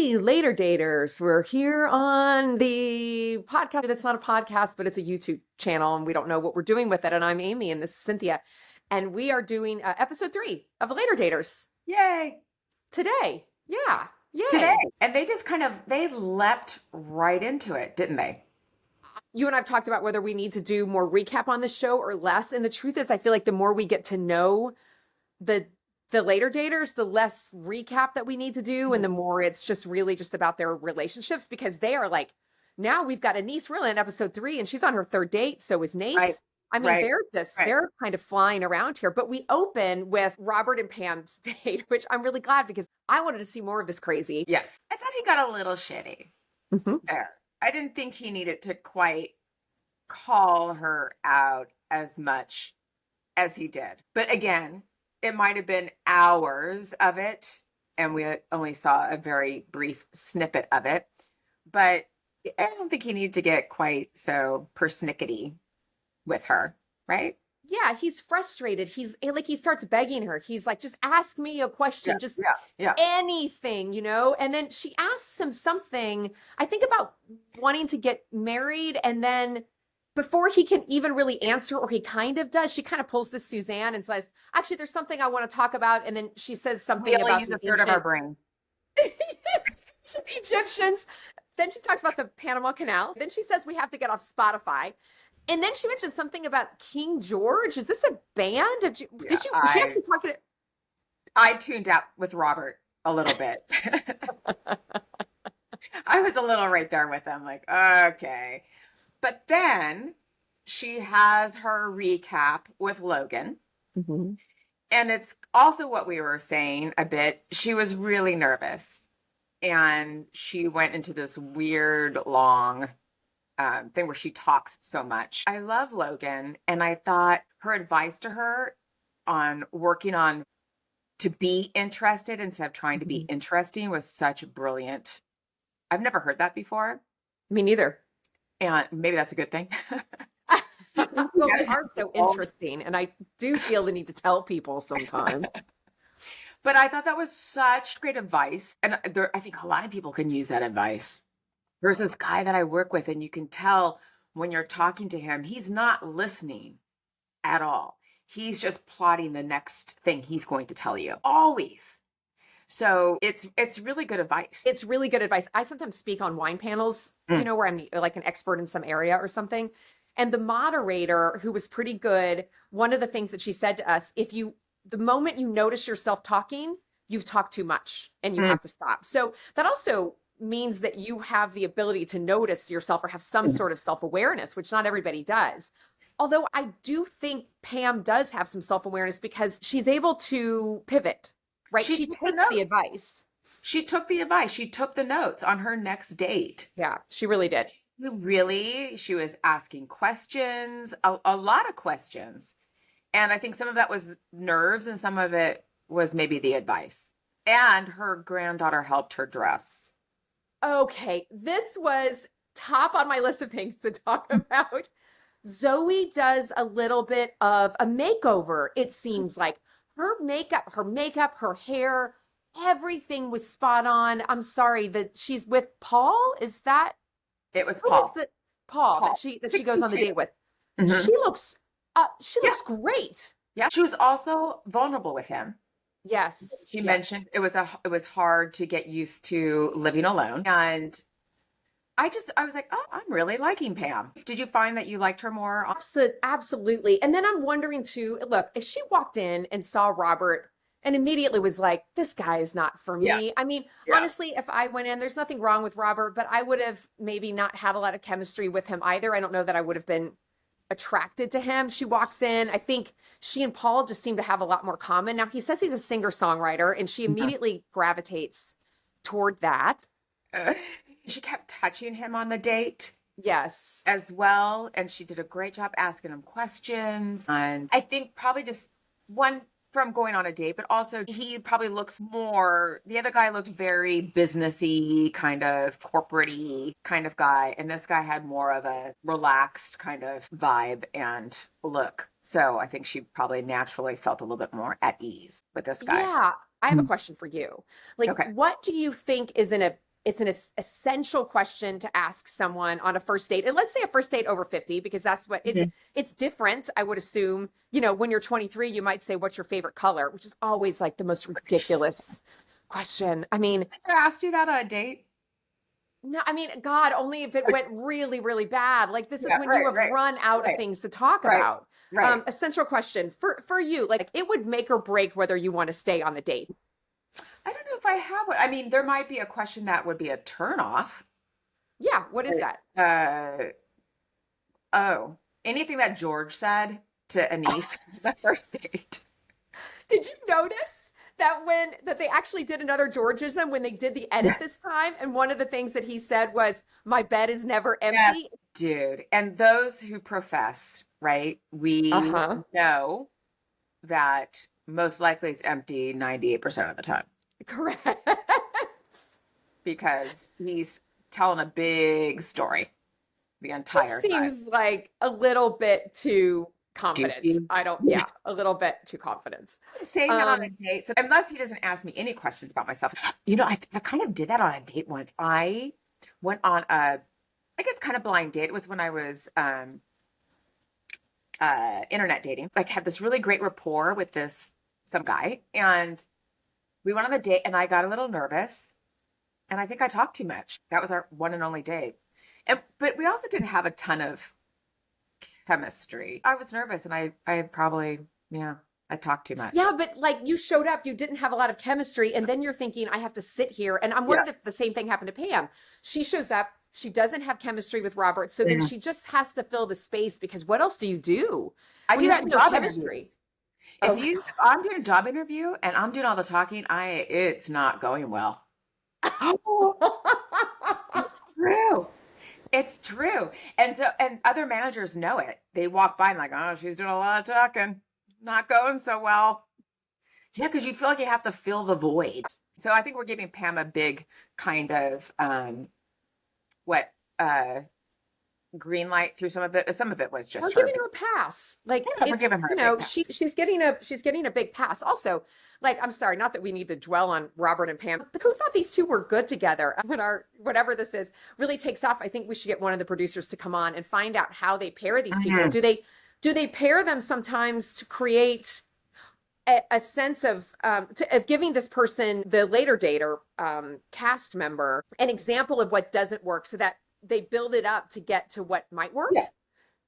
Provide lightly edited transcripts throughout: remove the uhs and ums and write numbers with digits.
Hey, later daters. We're here on the podcast. That's not a podcast, but it's a YouTube channel, and we don't know what we're doing with it. And I'm Amy, and this is Cynthia. And we are doing episode 3 of Later Daters Yay. today. Yeah. Today. Yay. And they just they leapt right into it, didn't they? You and I've talked about whether we need to do more recap on this show or less. And the truth is, I feel like the more we get to know the later daters, the less recap that we need to do, and the more it's just really just about their relationships, because they are like, now we've got Anise really in episode 3, and she's on her 3rd date. So is Nate. Right. I mean, Right. they're kind of flying around here. But we open with Robert and Pam's date, which I'm really glad because I wanted to see more of this crazy. Yes. I thought he got a little shitty there. I didn't think he needed to quite call her out as much as he did. But again, it might have been hours of it, and we only saw a very brief snippet of it. But I don't think he needed to get quite so persnickety with her, right? Yeah, he's frustrated. He's like, he starts begging her. He's like, just ask me a question, just Yeah. anything, And then she asks him something, I think about wanting to get married. And then before he can even really answer, or he kind of does, she kind of pulls this Suzanne and says, actually, there's something I want to talk about. And then she says something We only about use a third of our brain. Egyptians. Then she talks about the Panama Canal. Then she says we have to get off Spotify. And then she mentioned something about King George. Is this a band? Was she actually talking? I tuned out with Robert a little bit. I was a little right there with him, like, okay. But then she has her recap with Logan. Mm-hmm. And it's also what we were saying a bit. She was really nervous. And she went into this weird, long thing where she talks so much. I love Logan. And I thought her advice to her on working on to be interested instead of trying to be interesting was such brilliant. I've never heard that before. Me neither. And maybe that's a good thing. Well, we are so interesting, and I do feel the need to tell people sometimes. But I thought that was such great advice. And I think a lot of people can use that advice. There's this guy that I work with, and you can tell when you're talking to him, he's not listening at all. He's just plotting the next thing he's going to tell you. Always. So it's really good advice. It's really good advice. I sometimes speak on wine panels, where I'm like an expert in some area or something. And the moderator, who was pretty good, one of the things that she said to us, the moment you notice yourself talking, you've talked too much and you have to stop. So that also means that you have the ability to notice yourself or have some sort of self-awareness, which not everybody does. Although I do think Pam does have some self-awareness because she's able to pivot, right? She takes the advice. She took the advice. She took the notes on her next date. Yeah, she really did. She was asking questions, a lot of questions. And I think some of that was nerves and some of it was maybe the advice. And her granddaughter helped her dress. Okay, this was top on my list of things to talk about. Zoe does a little bit of a makeover. It seems like her makeup, her hair, everything was spot on. I'm sorry that she's with Paul. Is that? It was Paul. Paul that she goes on the date with. Mm-hmm. She looks great. Yeah, she was also vulnerable with him. Yes, she mentioned it was hard to get used to living alone, and I was like, oh, I'm really liking Pam. Did you find that you liked her more? Absolutely. And then I'm wondering too, look, if she walked in and saw Robert and immediately was like, this guy is not for me. Yeah. I mean, honestly, if I went in, there's nothing wrong with Robert, but I would have maybe not had a lot of chemistry with him either. I don't know that I would have been attracted to him. She walks in. I think she and Paul just seem to have a lot more common. Now, he says he's a singer-songwriter, and she immediately gravitates toward that. She kept touching him on the date. Yes. As well. And she did a great job asking him questions. And I think probably just one from going on a date, but also he probably looks more, the other guy looked very businessy, kind of corporate-y kind of guy. And this guy had more of a relaxed kind of vibe and look. So I think she probably naturally felt a little bit more at ease with this guy. Yeah. I have a question for you. Like, what do you think is an it's an essential question to ask someone on a first date. And let's say a first date over 50, because that's what it's different. I would assume, when you're 23, you might say, what's your favorite color? Which is always like the most ridiculous question. I mean, I asked you that on a date. no, I mean, God, only if it went really, really bad. Like this is when you have Right, run out of things to talk right, about. right. Essential question for you, like it would make or break whether you want to stay on the date. I don't know if I have one. I mean, there might be a question that would be a turnoff. Yeah, what is that? Oh, anything that George said to Anise on the first date. Did you notice that they actually did another Georgism when they did the edit this time? And one of the things that he said was, "My bed is never Yes, empty." dude. And those who profess, right? We know that most likely it's empty 98% of the time Correct. because he's telling a big story the entire Just time. seems like a little bit too confident. Douchey. A little bit too confident. Saying that on a date. So unless he doesn't ask me any questions about myself, I kind of did that on a date once. I went on I guess kind of blind date. It was when I was internet dating. Like had this really great rapport with some guy, and we went on a date, and I got a little nervous, and I think I talked too much. That was our one and only date, but we also didn't have a ton of chemistry. I was nervous, and I probably I talked too much. Yeah, but like you showed up, you didn't have a lot of chemistry, and then you're thinking, I have to sit here. And I'm worried if the same thing happened to Pam. She shows up, she doesn't have chemistry with Robert, so then she just has to fill the space because what else do you do? I do that in job chemistry. If I'm doing a job interview and I'm doing all the talking, it's not going well. It's true. It's true. And other managers know it. They walk by and like, oh, she's doing a lot of talking. Not going so well. Yeah, because you feel like you have to fill the void. So I think we're giving Pam a big kind of green light through some of it. Some of it was just we're giving her a pass. Like we're giving her a big pass. she's getting a big pass. Also, like I'm sorry, not that we need to dwell on Robert and Pam, but who thought these two were good together? When our whatever this is really takes off, I think we should get one of the producers to come on and find out how they pair these people. Do they pair them sometimes to create a sense of giving this person, the later dater, cast member, an example of what doesn't work so that they build it up to get to what might work? Yeah.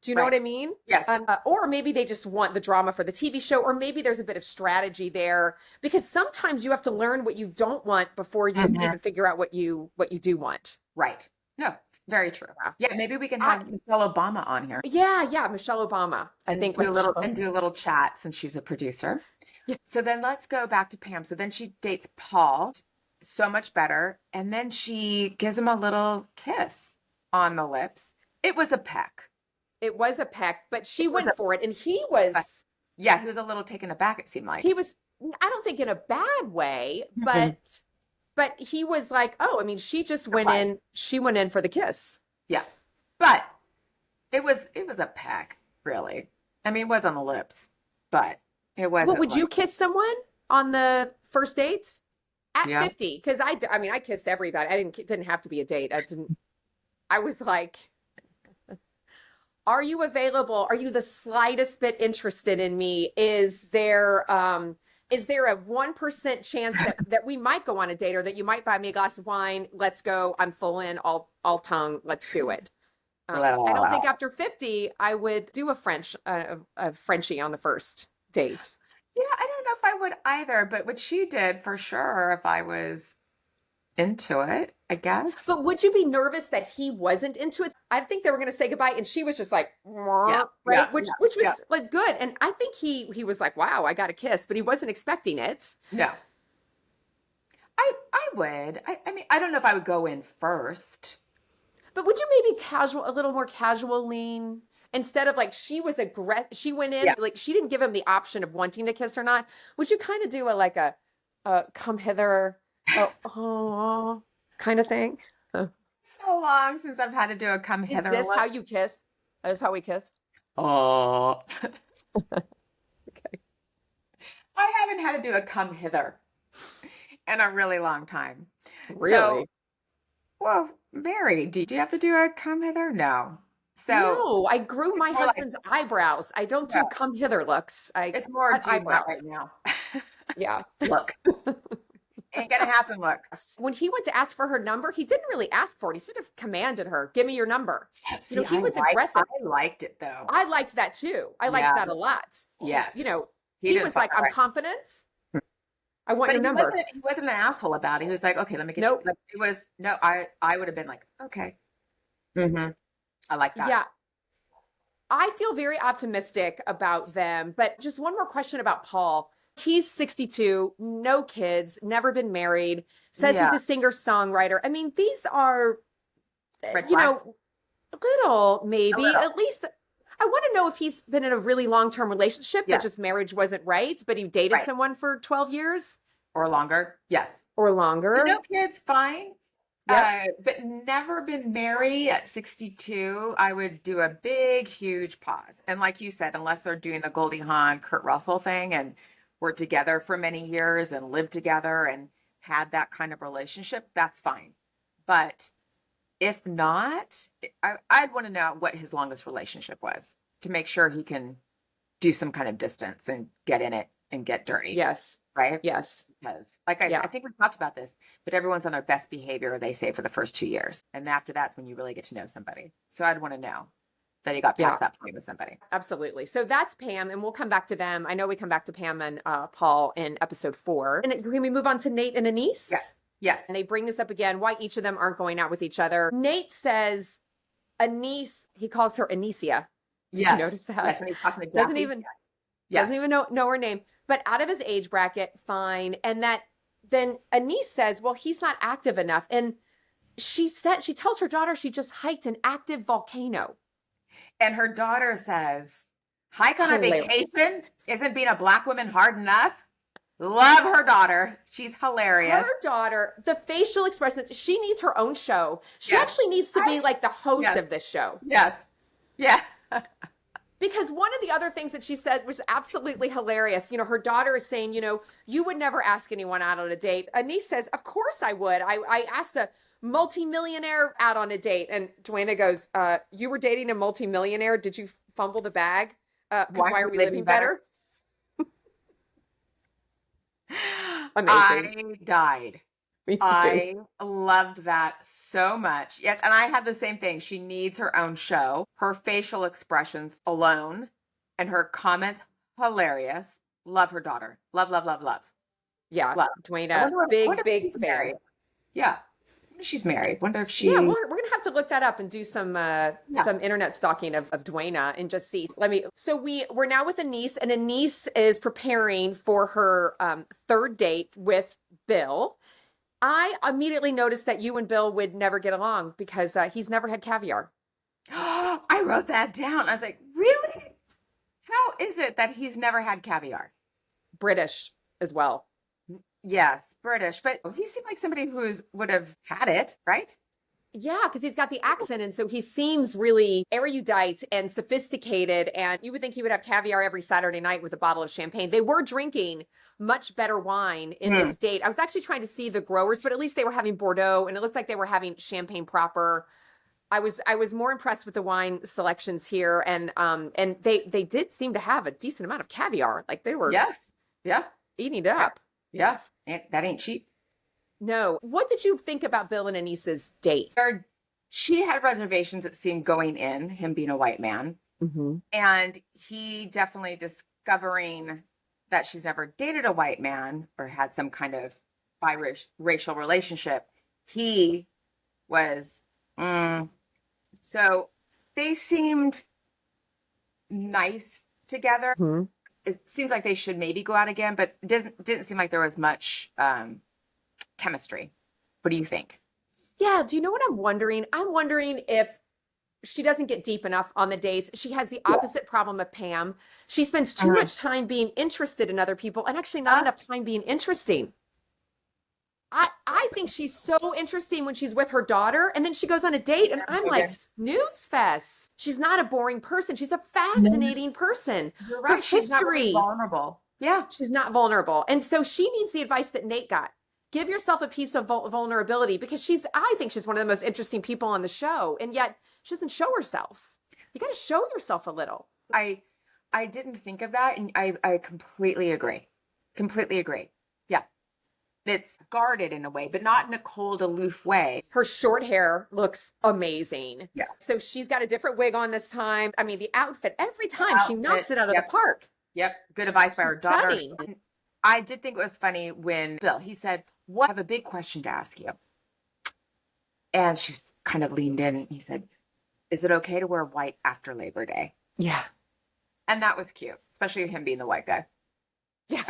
Do you know what I mean? Yes. Or maybe they just want the drama for the TV show, or maybe there's a bit of strategy there, because sometimes you have to learn what you don't want before you even figure out what you do want. Right. No, very true. Yeah, maybe we can have Michelle Obama on here. Yeah, Michelle Obama. I think do a little chat since she's a producer. Yeah. So then let's go back to Pam. So then she dates Paul, so much better, and then she gives him a little kiss on the lips. It was a peck. It was a peck, but she went for it, and he was. Yeah, he was a little taken aback. It seemed like he was. I don't think in a bad way, but he was like, oh, I mean, she just went in. She went in for the kiss. Yeah, but it was a peck, really. I mean, it was on the lips, but it wasn't. Well, would you kiss someone on the first date at 50? Because I mean, I kissed everybody. It didn't have to be a date. I was like, are you available? Are you the slightest bit interested in me? Is there a 1% chance that we might go on a date, or that you might buy me a glass of wine? Let's go. I'm full in, all tongue. Let's do it. I don't think after 50 I would do a Frenchie on the first date. Yeah, I don't know if I would either, but what she did for sure, if I was into it, I guess. But would you be nervous that he wasn't into it? I think they were going to say goodbye, and she was just like, right? Which was like good. And I think he was like, wow, I got a kiss, but he wasn't expecting it. No. I would. I mean, I don't know if I would go in first. But would you maybe a little more casual lean? Instead of like, she was aggressive, she went in, like she didn't give him the option of wanting to kiss or not. Would you kind of do a come hither, kind of thing? So long since I've had to do a come hither. Is this how you kissed? Is how we kissed? Oh. Okay. I haven't had to do a come hither in a really long time. Really? well, Mary, do you have to do a come hither? No. So No, I grew it's my more like, husband's eyebrows. I don't yeah, do come hither looks. I it's more cut do not eyebrows. right now. Yeah. Look, ain't gonna happen. Look. When he went to ask for her number, he didn't really ask for it. He sort of commanded her, "Give me your number." See, He was I aggressive. liked it though. I liked that too. I liked Yeah. that a lot. Yes. He He didn't was fuck like, "I'm around. confident. I want But your number." he wasn't an asshole about it. He was like, okay, let me get you. Nope. Like, it was no, I would have been like, okay. I like that. Yeah. I feel very optimistic about them. But just one more question about Paul. He's 62, no kids, never been married, says he's Yeah. a singer-songwriter. I mean, these are, Red you flags. know, a little A maybe. little. At least I want to know if he's been in a really long-term relationship, but Yes. just marriage wasn't right, but he dated Right. someone for 12 years Or longer. Yes. or But longer. no kids, fine. Yep. But never been married at 62. I would do a big, huge pause. And like you said, unless they're doing the Goldie Hawn, Kurt Russell thing and were together for many years and lived together and had that kind of relationship, that's fine. But if not, I'd want to know what his longest relationship was to make sure he can do some kind of distance and get in it and get dirty, Yes. right? Yes. Because, like I Yeah. think we talked about this, but everyone's on their best behavior, they say, for the first 2 years. And after that's when you really get to know somebody. So I'd want to know that he got Yeah. past that point with somebody. Absolutely. So that's Pam, and we'll come back to them. I know we come back to Pam and Paul in episode 4. And can we move on to Nate and Anise? Yes. Yes. And they bring this up again, why each of them aren't going out with each other. Nate says Anise, he calls her Anicia. Did you notice that? Yes, when he's talking to Doesn't Daffy. even Yes. doesn't even know her name, but out of his age bracket, fine. And that then Anise says, well, he's not active enough. And she tells her daughter she just hiked an active volcano. And her daughter says, hike on a Hilarious. vacation? Isn't being a Black woman hard enough? Love her daughter. She's hilarious. Her daughter, the facial expressions, she needs her own show. She Yes. actually needs to be like the host Yes. of this show. Yes. Yeah. Because one of the other things that she said was absolutely hilarious. Her daughter is saying, you would never ask anyone out on a date. Anise says, of course I would. I asked a multimillionaire out on a date. And Dwayna goes, you were dating a multimillionaire? Did you fumble the bag? Because why are we living better? Amazing. I died. Me too. I loved that so much. Yes, and I had the same thing. She needs her own show. Her facial expressions alone and her comments, hilarious. Love her daughter. Love, love, love, love. Yeah, Love. Dwayna, big she's fan. married. Yeah. I wonder if she's married. Wonder if she. Yeah, we're gonna have to look that up and do some internet stalking of Dwayna and just see. So we're now with Anise, and Anise is preparing for her third date with Bill. I immediately noticed that you and Bill would never get along because he's never had caviar. I wrote that down. I was like, really? How is it that he's never had caviar? British as well. Yes, British, but he seemed like somebody who would have had it, right? Yeah, because he's got the accent, and so he seems really erudite and sophisticated, and you would think he would have caviar every Saturday night with a bottle of champagne. They were drinking much better wine in this date. I was actually trying to see the growers, but at least they were having Bordeaux, and it looked like they were having champagne proper. I was more impressed with the wine selections here, and they did seem to have a decent amount of caviar. Like they were eating it up. Yeah, that ain't cheap. No. What did you think about Bill and Anise's date? She had reservations, it seemed, going in, him being a white man. Mm-hmm. And he definitely discovering that she's never dated a white man or had some kind of biracial relationship. He was, so they seemed nice together. Mm-hmm. It seems like they should maybe go out again, but it didn't seem like there was much chemistry. What do you think? Yeah, do you know what I'm wondering? I'm wondering if she doesn't get deep enough on the dates. She has the opposite problem of Pam. She spends too much time being interested in other people and actually not enough time being interesting. I think she's so interesting when she's with her daughter, and then she goes on a date, and I'm like, snooze fest. She's not a boring person. She's a fascinating person. You're right. Her She's not really history. vulnerable. Yeah. She's not vulnerable. And so she needs the advice that Nate got. give yourself a piece of vulnerability, because I think she's one of the most interesting people on the show. And yet she doesn't show herself. You got to show yourself a little. I didn't think of that. And I completely agree. Completely agree. Yeah. It's guarded in a way, but not in a cold, aloof way. Her short hair looks amazing. Yeah. So she's got a different wig on this time. I mean, the outfit, every time she knocks it out of the park. Yep. Good advice by her daughter. Stunning. I did think it was funny when Bill, he said, "What? I have a big question to ask you." And she was kind of leaned in and he said, "Is it okay to wear white after Labor Day?" Yeah. And that was cute, especially him being the white guy. Yeah.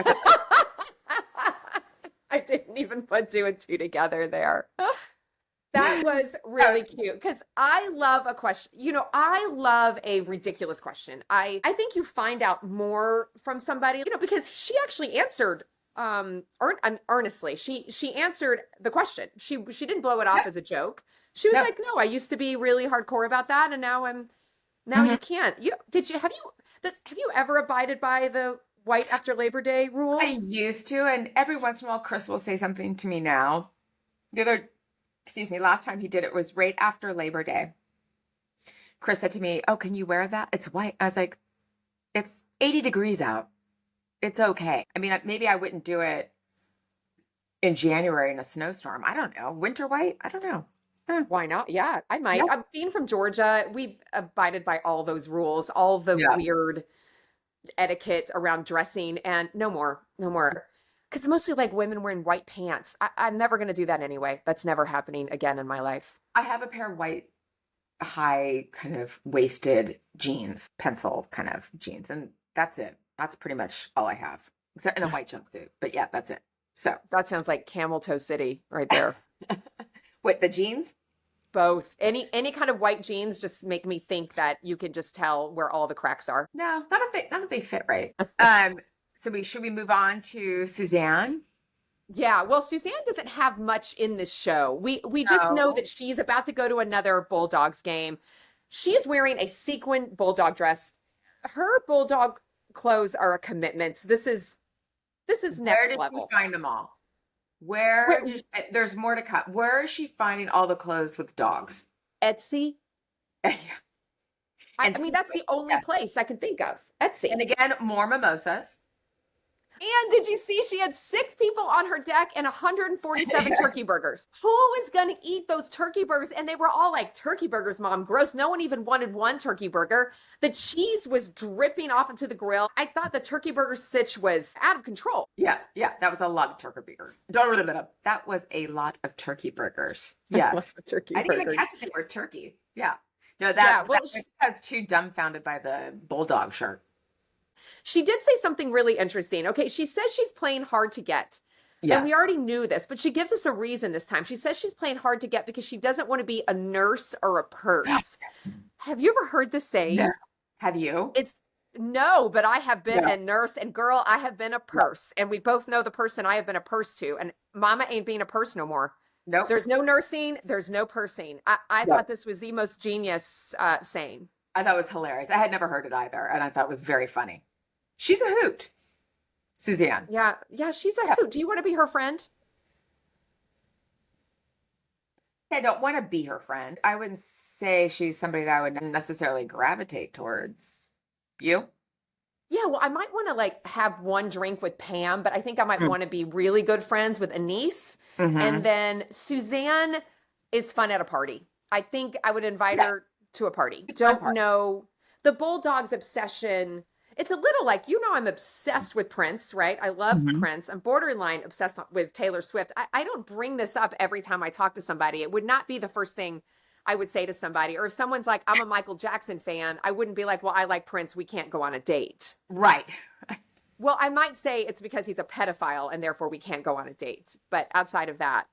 I didn't even put two and two together there. That was really cute, because I love a question. I love a ridiculous question. I think you find out more from somebody, because she actually answered earnestly. She answered the question. She didn't blow it off as a joke. She was like, "No, I used to be really hardcore about that, and now you can't." Have you ever abided by the white after Labor Day rule? I used to, and every once in a while, Chris will say something to me now. Last time he did it was right after Labor Day. Chris said to me, "Oh, can you wear that? It's white." I was like, "It's 80 degrees out. It's okay." I mean, maybe I wouldn't do it in January in a snowstorm. I don't know. Winter white? I don't know. Why not? Yeah, I might. Yep. Being from Georgia, we abided by all those rules, all the weird etiquette around dressing, and no more. Because mostly like women wearing white pants. I'm never going to do that anyway. That's never happening again in my life. I have a pair of white, high kind of waisted jeans, pencil kind of jeans, and that's it. That's pretty much all I have, except in a white jumpsuit. But yeah, that's it. So that sounds like Camel Toe City right there. What, the jeans? Both. Any kind of white jeans just make me think that you can just tell where all the cracks are. No, not if they fit right. So should we move on to Suzanne? Yeah, well, Suzanne doesn't have much in this show. We just know that she's about to go to another Bulldogs game. She's wearing a sequin Bulldog dress. Her Bulldog clothes are a commitment. This is next level. Where did you find them all? There's more to cut. Where is she finding all the clothes with dogs? Etsy. I mean, that's the only place I can think of. Etsy. And again, more mimosas. And did you see she had 6 people on her deck and 147 turkey burgers? Who is going to eat those turkey burgers? And they were all like, "Turkey burgers, Mom, gross." No one even wanted one turkey burger. The cheese was dripping off into the grill. I thought the turkey burger sitch was out of control. Yeah, that was a lot of turkey burgers. That was a lot of turkey burgers. Yes. I didn't even catch that they were turkey. Yeah. No, that was too dumbfounded by the Bulldog shirt. She did say something really interesting. Okay, she says she's playing hard to get. Yes. And we already knew this, but she gives us a reason this time. She says she's playing hard to get because she doesn't want to be a nurse or a purse. Have you ever heard this saying? No. Have you? No, but I have been a nurse, and girl, I have been a purse. And we both know the person I have been a purse to. And Mama ain't being a purse no more. Nope. There's no nursing. There's no pursing. I thought this was the most genius saying. I thought it was hilarious. I had never heard it either, and I thought it was very funny. She's a hoot, Suzanne. Yeah, she's a hoot. Do you want to be her friend? I don't want to be her friend. I wouldn't say she's somebody that I would necessarily gravitate towards. You? Yeah, well, I might want to have one drink with Pam, but I think I might want to be really good friends with Anise. Mm-hmm. And then Suzanne is fun at a party. I think I would invite her to a party. Don't know. The Bulldogs obsession. It's a little like, I'm obsessed with Prince, right? I love Prince. I'm borderline obsessed with Taylor Swift. I don't bring this up every time I talk to somebody. It would not be the first thing I would say to somebody. Or if someone's like, "I'm a Michael Jackson fan," I wouldn't be like, "Well, I like Prince. We can't go on a date." Right. Well, I might say it's because he's a pedophile and therefore we can't go on a date. But outside of that.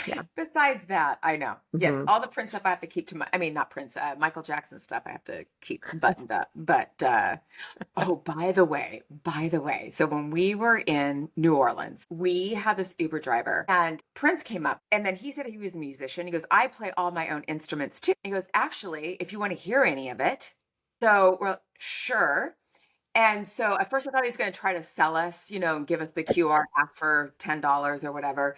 Yeah. Besides that, I know. Yes, all the Prince stuff I have to keep not Prince, Michael Jackson stuff I have to keep buttoned up. But by the way, so when we were in New Orleans, we had this Uber driver and Prince came up and then he said he was a musician. He goes, "I play all my own instruments too." He goes, "Actually, if you want to hear any of it." So we're sure. And so at first I thought he was going to try to sell us, and give us the QR, ask for $10 or whatever.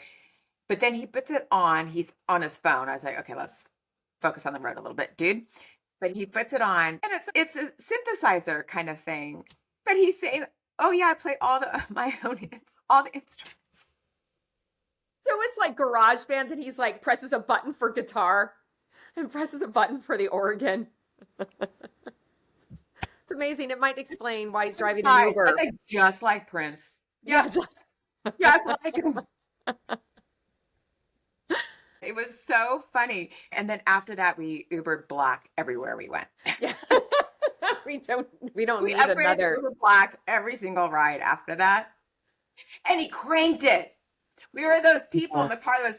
But then he puts it on. He's on his phone. I was like, okay, let's focus on the road a little bit, dude. But he puts it on, and it's a synthesizer kind of thing. But he's saying, "Oh yeah, I play all the instruments." So it's like GarageBand, and he's like presses a button for guitar and presses a button for the organ. It's amazing. It might explain why he's driving an Uber. It's like just like Prince. Yeah. Just like him. It was so funny. And then after that, we Ubered Black everywhere we went. Yeah. we don't We need upgraded another. to Uber Black every single ride after that. And he cranked it. We were those people in the car that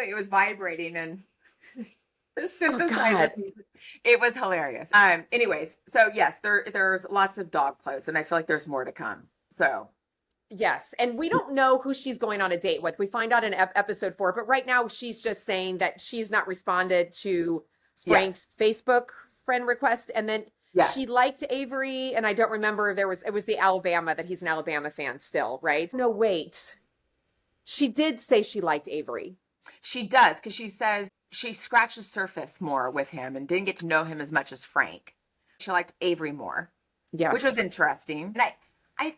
it was vibrating and the synthesizer. It was hilarious. Anyways, so yes, there's lots of dog clothes, and I feel like there's more to come. So yes, and we don't know who she's going on a date with. We find out in episode 4, but right now she's just saying that she's not responded to Frank's Facebook friend request, and then she liked Avery, and I don't remember if it was the Alabama, that he's an Alabama fan still, right? No, wait. She did say she liked Avery. She does, because she says she scratched the surface more with him and didn't get to know him as much as Frank. She liked Avery more. Yes. Which was interesting. And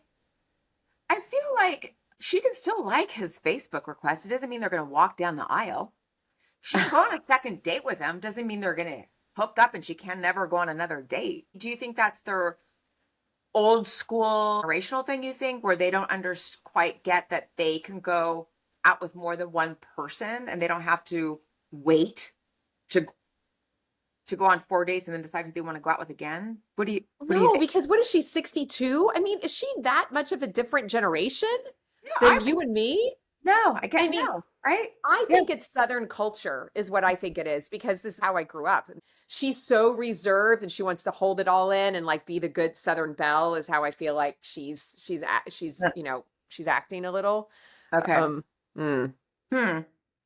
I feel like she can still like his Facebook request. It doesn't mean they're going to walk down the aisle. She can go on a second date with him. Doesn't mean they're going to hook up and she can never go on another date. Do you think that's their old school generational thing, you think, where they don't quite get that they can go out with more than one person and they don't have to wait to go on 4 dates and then decide who they want to go out with again? What do you think? Because what is she, 62? I mean, is she that much of a different generation No, than you and me? No, I can't know, right? I think it's Southern culture is what I think it is, because this is how I grew up. She's so reserved and she wants to hold it all in and like be the good Southern belle is how I feel like she's acting a little. Okay.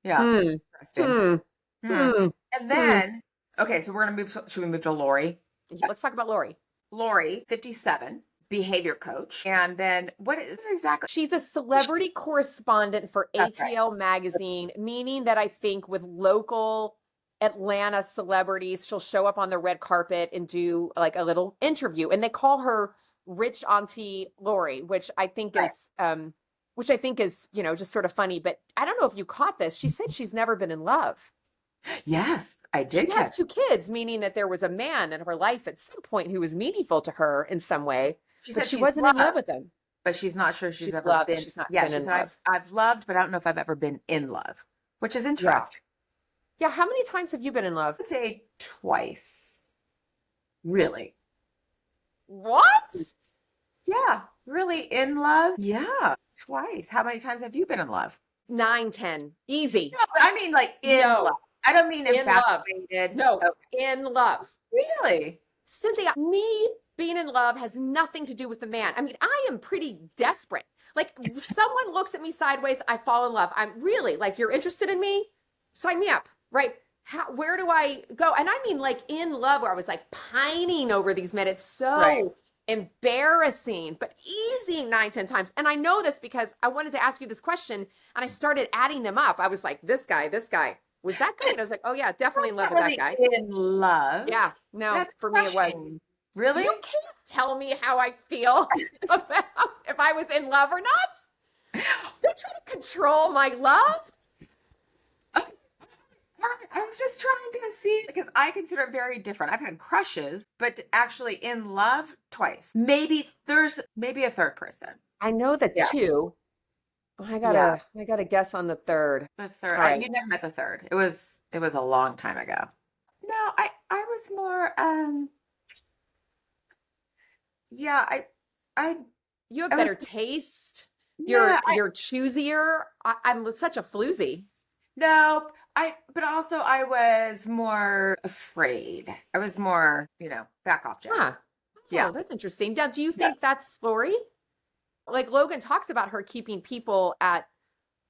Yeah. Interesting. And then, okay, so we're going to move. Should we move to Lori? Let's talk about Lori. Lori, 57, behavior coach. And then what is exactly? She's a celebrity correspondent for ATL magazine, meaning that I think with local Atlanta celebrities, she'll show up on the red carpet and do like a little interview. And they call her Rich Auntie Lori, which I think is just sort of funny. But I don't know if you caught this. She said she's never been in love. Yes, I did. She has 2 kids, meaning that there was a man in her life at some point who was meaningful to her in some way. She said she wasn't in love with him. But she's not sure she's ever loved. been. She's not been in love. I've loved, but I don't know if I've ever been in love, which is interesting. Yeah. How many times have you been in love? I'd say twice. Really? What? Yeah. Really in love? Yeah. Twice. How many times have you been in love? 9, 10. Easy. No, I mean like in love. I don't mean infatuated. No, in love. Really? Cynthia, me being in love has nothing to do with the man. I mean, I am pretty desperate. Like, someone looks at me sideways, I fall in love. I'm really like, you're interested in me? Sign me up, right? Where do I go? And I mean like in love, where I was like pining over these men. It's so embarrassing, but easy 9, 10 times. And I know this because I wanted to ask you this question and I started adding them up. I was like, this guy. Was that guy? And I was like, oh yeah, definitely in love with that guy. In love? Yeah. No, That's for me it was. Really? You can't tell me how I feel about if I was in love or not. Don't try to control my love. I'm just trying to see, because I consider it very different. I've had crushes, but actually in love twice. Maybe there's a third person. I know the 2. I gotta guess on the third. The third. You never met the third. It was a long time ago. No, I was more you have better taste. You're choosier. I'm such a floozy. No, but also I was more afraid. I was more, back off, Jack. Huh. Yeah, that's interesting. Now, do you think that's Lori? Like Logan talks about her keeping people at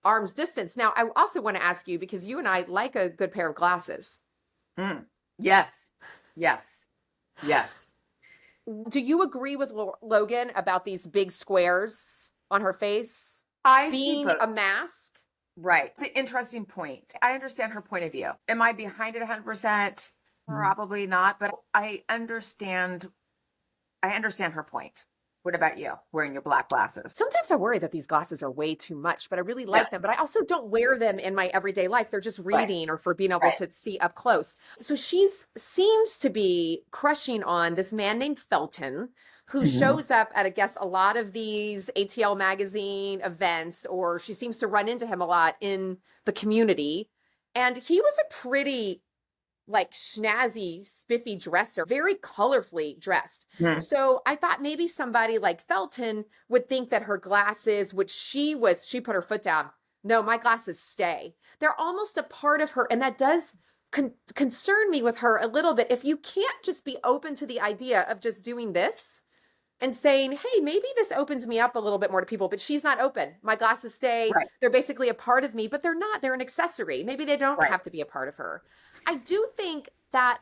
arm's distance. Now, I also want to ask you, because you and I like a good pair of glasses. Yes. Do you agree with Logan about these big squares on her face I see being both. a mask? Right. It's an interesting point. I understand her point of view. Am I behind it 100%? Probably not, but I understand her point. What about you, wearing your black glasses? Sometimes I worry that these glasses are way too much, but I really Yeah, like them. But I also don't wear them in my everyday life. They're just right, reading or for being able right. to see up close. So she's seems to be crushing on this man named Felton, who Mhm. shows up at, I guess, a lot of these ATL magazine events, or she seems to run into him a lot in the community. And he was a pretty like snazzy, spiffy dresser, very colorfully dressed. Mhm. So I thought maybe somebody like Felton would think that her glasses, which she put her foot down. No, my glasses stay. They're almost a part of her. And that does concern me with her a little bit. If you can't just be open to the idea of just doing this and saying, hey, maybe this opens me up a little bit more to people, but she's not open. My glasses stay. Right, They're basically a part of me, but they're not. They're an accessory. Maybe they don't right. have to be a part of her. I do think that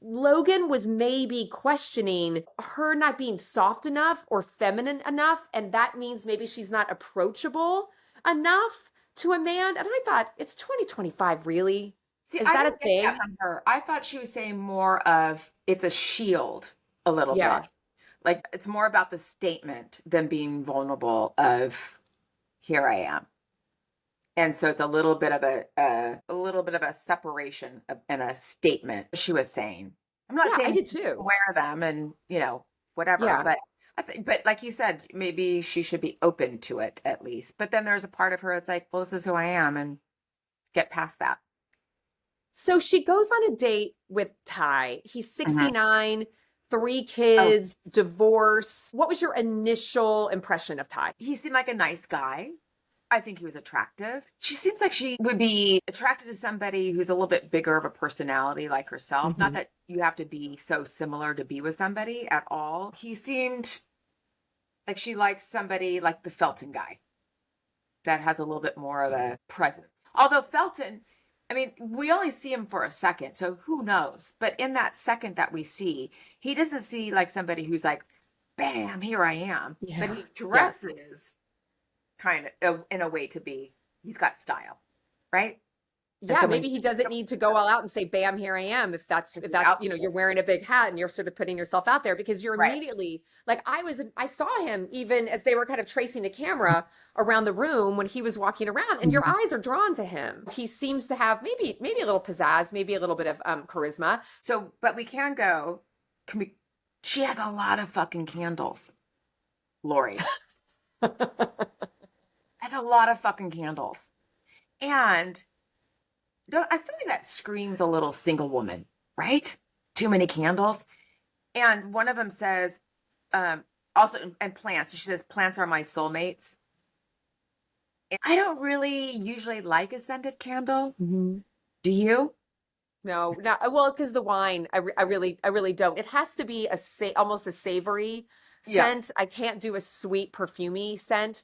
Logan was maybe questioning her not being soft enough or feminine enough. And that means maybe she's not approachable enough to a man. And I thought, it's 2025, really? See, Is I that a didn't get that thing? from her. I thought she was saying more of it's a shield a little Yeah. bit. Like it's more about the statement than being vulnerable of here I am. And so it's a little bit of a little bit of a separation and a statement she was saying. I'm not Yeah, I saying did too. wear them and, whatever, Yeah. but I think, but like you said, maybe she should be open to it at least. But then there's a part of her that's like, well, this is who I am and get past that. So she goes on a date with Ty. He's Mhm. 69, three Oh, kids, divorce. What was your initial impression of Ty? he seemed like a nice guy. I think he was attractive. She seems like she would be attracted to somebody who's a little bit bigger of a personality like herself. Not Hmm. that you have to be so similar to be with somebody at all. He seemed like she likes somebody like the Felton guy that has a little bit more of a presence. Although Felton, I mean, we only see him for a second, so who knows? But in that second that we see, he doesn't see like somebody who's like, bam, here I am. But Yeah. he Yeah. dresses kind of in a way to be, he's got style, right? And Yeah, so when maybe he doesn't need to go all out and say, bam, here I am. If the that's, outfit you're is wearing a big hat and you're sort of putting yourself out there because you're right. immediately like, I saw him even as they were kind of tracing the camera around the room when he was walking around and your Mhm. eyes are drawn to him. He seems to have maybe a little pizzazz, maybe a little bit of charisma. So, but we can go, can we, she has a lot of fucking candles, Lori. Has a lot of fucking candles. And don't, I feel like that screams a little single woman, right? Too many candles. And one of them says, um, also, and plants. She says, plants are my soulmates. And I don't really usually like a scented candle. Mhm. Do you? No, no. Well, because the wine, I really don't. It has to be almost a savory Yes. scent. I can't do a sweet, perfumey scent.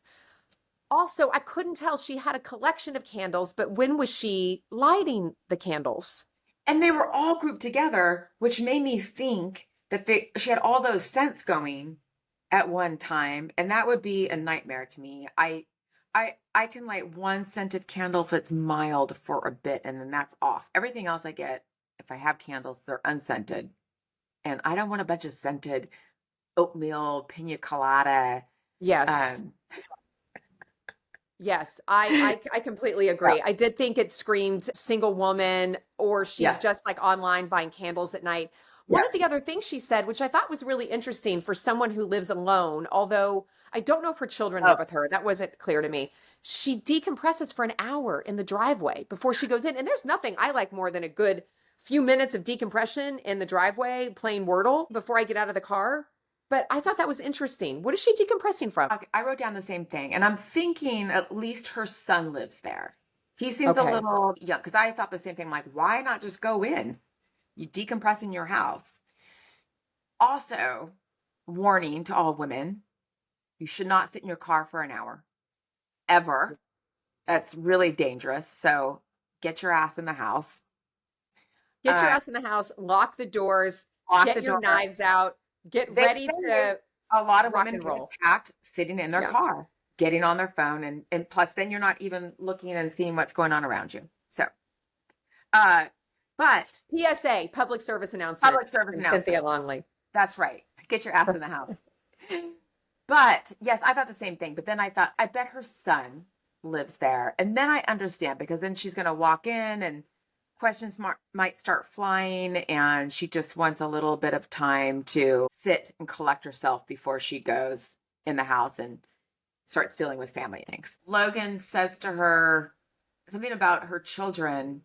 Also, I couldn't tell she had a collection of candles, but when was she lighting the candles? And they were all grouped together, which made me think that she had all those scents going at one time, and that would be a nightmare to me. I can light one scented candle if it's mild for a bit, and then that's off. Everything else I get, if I have candles, they're unscented, and I don't want a bunch of scented oatmeal pina colada. Yes. Um, Yes, I completely yeah, agree. I did think it screamed single woman, or she's yeah, just like online buying candles at night. One of yes. the other things she said, which I thought was really interesting for someone who lives alone, although I don't know if her children Oh, live with her, that wasn't clear to me. She decompresses for an hour in the driveway before she goes in. And there's nothing I like more than a good few minutes of decompression in the driveway playing Wordle before I get out of the car. But I thought that was interesting. What is she decompressing from? okay, I wrote down the same thing, and I'm thinking at least her son lives there. He seems a Okay. little young because I thought the same thing. Like, why not just go in? You decompress in your house. Also, warning to all women: you should not sit in your car for an hour ever. That's really dangerous. So get your ass in the house. Get your Uh, ass in the house, lock the doors, Lock the get your door. knives out, Get They ready say to a lot of rock women and get roll. attacked sitting in their Yeah. car, getting on their phone, and plus then you're not even looking and seeing what's going on around you. So, uh, but PSA, public service announcement public service from announcement. Cynthia Longley. That's right. Get your ass in the house. But yes, I thought the same thing. But then I thought, I bet her son lives there. And then I understand because then she's going to walk in and questions might start flying. And she just wants a little bit of time to sit and collect herself before she goes in the house and starts dealing with family things. Logan says to her something about her children.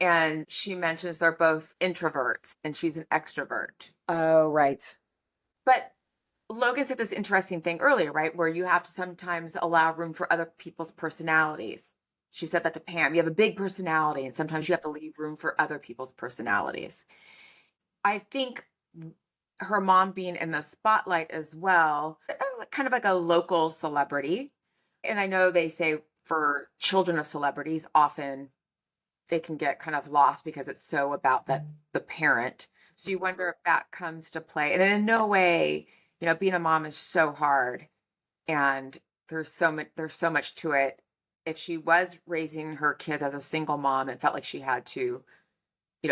And she mentions they're both introverts and she's an extrovert. Oh, right. But Logan said this interesting thing earlier, right? Where you have to sometimes allow room for other people's personalities. She said that to Pam. You have a big personality, and sometimes you have to leave room for other people's personalities. I think her mom being in the spotlight as well, kind of like a local celebrity. And I know they say for children of celebrities, often they can get kind of lost because it's so about the parent. So you wonder if that comes to play. And in no way, being a mom is so hard and there's so much to it. If she was raising her kids as a single mom and felt like she had to,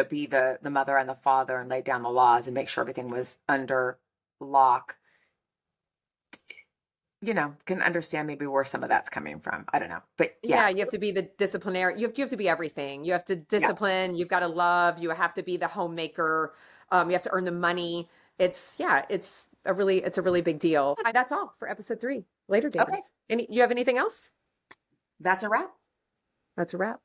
be the mother and the father and lay down the laws and make sure everything was under lock, can understand maybe where some of that's coming from. I don't know. But yeah. Yeah, you have to be the disciplinary. You have to be everything. You have to Yeah. discipline, you've got to love, you have to be the homemaker. You have to earn the money. It's a really big deal. That's all for episode 3. Later Okay. days. You have anything else? That's a wrap. That's a wrap.